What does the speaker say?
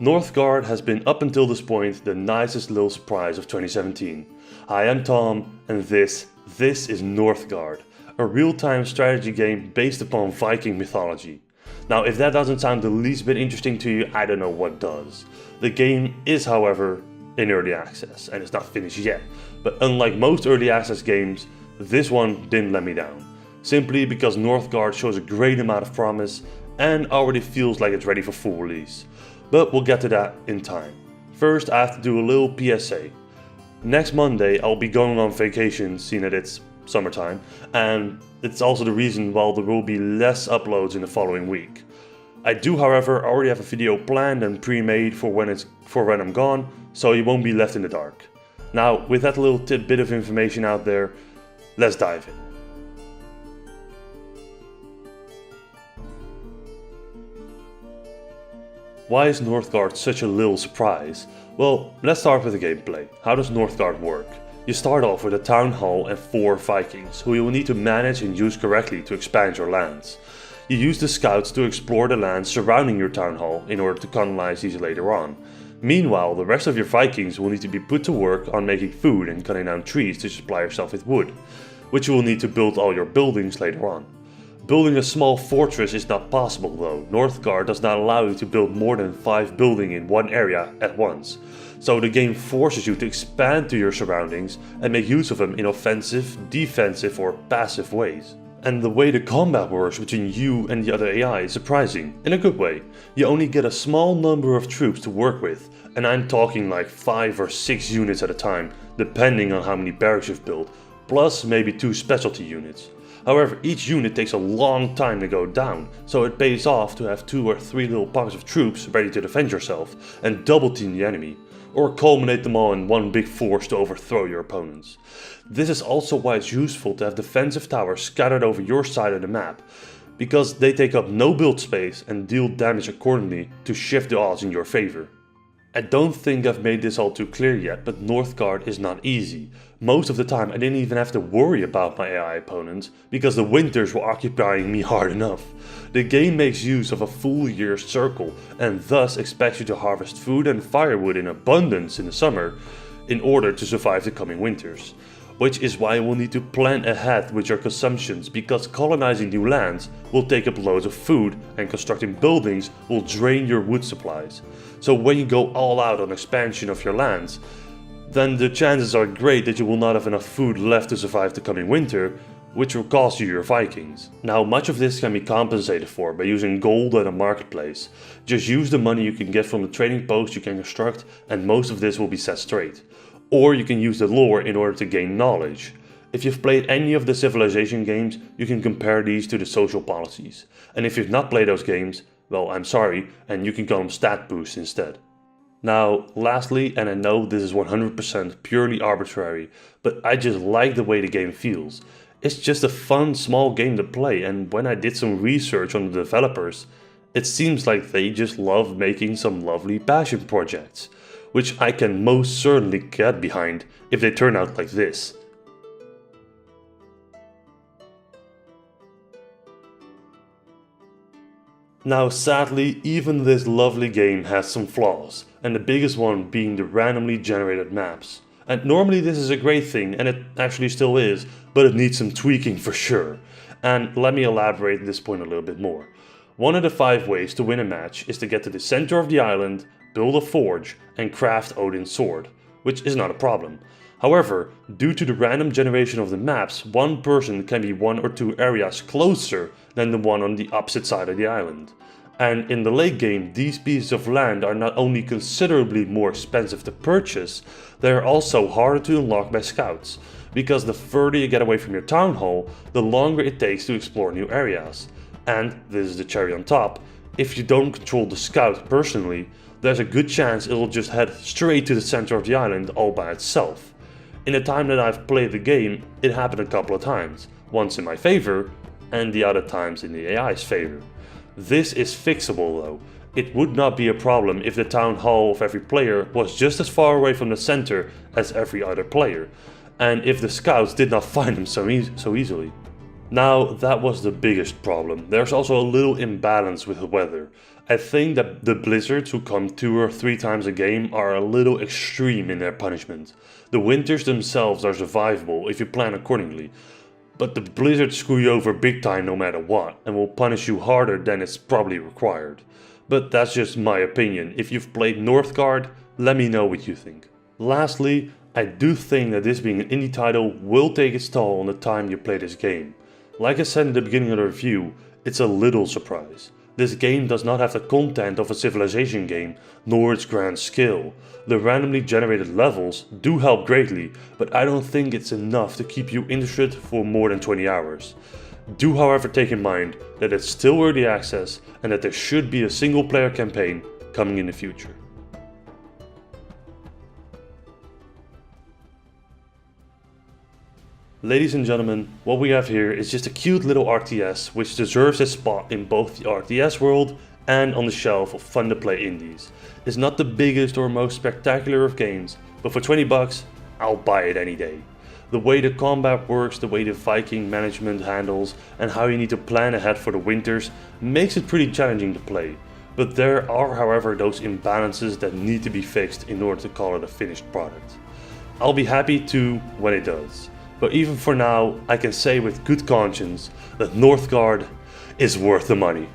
Northgard has been up until this point the nicest little surprise of 2017. Hi, I'm Tom and this is Northgard, a real-time strategy game based upon Viking mythology. Now if that doesn't sound the least bit interesting to you, I don't know what does. The game is however in early access and it's not finished yet, but unlike most early access games, this one didn't let me down. Simply because Northgard shows a great amount of promise and already feels like it's ready for full release. But we'll get to that in time. First I have to do a little PSA. Next Monday I'll be going on vacation, seeing that it's summertime, and it's also the reason why there will be less uploads in the following week. I do however already have a video planned and pre-made for when I'm gone, so you won't be left in the dark. Now with that little bit of information out there, let's dive in. Why is Northgard such a little surprise? Well, let's start with the gameplay. How does Northgard work? You start off with a town hall and 4 Vikings, who you will need to manage and use correctly to expand your lands. You use the scouts to explore the lands surrounding your town hall in order to colonize these later on. Meanwhile, the rest of your Vikings will need to be put to work on making food and cutting down trees to supply yourself with wood, which you will need to build all your buildings later on. Building a small fortress is not possible though. Northgard does not allow you to build more than 5 buildings in one area at once. So the game forces you to expand to your surroundings and make use of them in offensive, defensive or passive ways. And the way the combat works between you and the other AI is surprising, in a good way. You only get a small number of troops to work with, and I'm talking like 5 or 6 units at a time, depending on how many barracks you've built, plus maybe 2 specialty units. However, each unit takes a long time to go down, so it pays off to have 2 or 3 little pockets of troops ready to defend yourself and double team the enemy, or culminate them all in one big force to overthrow your opponents. This is also why it's useful to have defensive towers scattered over your side of the map, because they take up no build space and deal damage accordingly to shift the odds in your favor. I don't think I've made this all too clear yet, but Northgard is not easy. Most of the time I didn't even have to worry about my AI opponents, because the winters were occupying me hard enough. The game makes use of a full year circle and thus expects you to harvest food and firewood in abundance in the summer in order to survive the coming winters. Which is why you will need to plan ahead with your consumptions, because colonizing new lands will take up loads of food and constructing buildings will drain your wood supplies. So when you go all out on expansion of your lands, then the chances are great that you will not have enough food left to survive the coming winter, which will cost you your Vikings. Now much of this can be compensated for by using gold at a marketplace. Just use the money you can get from the trading posts you can construct, and most of this will be set straight. Or you can use the lore in order to gain knowledge. If you've played any of the Civilization games, you can compare these to the social policies. And if you've not played those games, well, I'm sorry, and you can call them stat boosts instead. Now, lastly, and I know this is 100% purely arbitrary, but I just like the way the game feels. It's just a fun small game to play, and when I did some research on the developers, it seems like they just love making some lovely passion projects, which I can most certainly get behind if they turn out like this. Now sadly, even this lovely game has some flaws, and the biggest one being the randomly generated maps. And normally this is a great thing, and it actually still is, but it needs some tweaking for sure. And let me elaborate on this point a little bit more. One of the 5 ways to win a match is to get to the center of the island, build a forge, and craft Odin's sword, which is not a problem. However, due to the random generation of the maps, one person can be 1 or 2 areas closer than the one on the opposite side of the island. And in the late game, these pieces of land are not only considerably more expensive to purchase, they are also harder to unlock by scouts, because the further you get away from your town hall, the longer it takes to explore new areas. And, this is the cherry on top, if you don't control the scout personally, there's a good chance it'll just head straight to the center of the island all by itself. In the time that I've played the game, it happened a couple of times, once in my favor, and the other times in the AI's favor. This is fixable though. It would not be a problem if the town hall of every player was just as far away from the center as every other player, and if the scouts did not find them so easily. Now, that was the biggest problem. There's also a little imbalance with the weather. I think that the blizzards who come 2 or 3 times a game are a little extreme in their punishment. The winters themselves are survivable if you plan accordingly, but the blizzards screw you over big time no matter what, and will punish you harder than it's probably required. But that's just my opinion. If you've played Northgard, let me know what you think. Lastly, I do think that this being an indie title will take its toll on the time you play this game. Like I said in the beginning of the review, it's a little surprise. This game does not have the content of a Civilization game, nor its grand skill. The randomly generated levels do help greatly, but I don't think it's enough to keep you interested for more than 20 hours. Do however take in mind that it's still early access and that there should be a single player campaign coming in the future. Ladies and gentlemen, what we have here is just a cute little RTS which deserves its spot in both the RTS world and on the shelf of fun to play indies. It's not the biggest or most spectacular of games, but for 20 bucks, I'll buy it any day. The way the combat works, the way the Viking management handles, and how you need to plan ahead for the winters makes it pretty challenging to play. But there are however those imbalances that need to be fixed in order to call it a finished product. I'll be happy to when it does. But even for now, I can say with good conscience that Northgard is worth the money.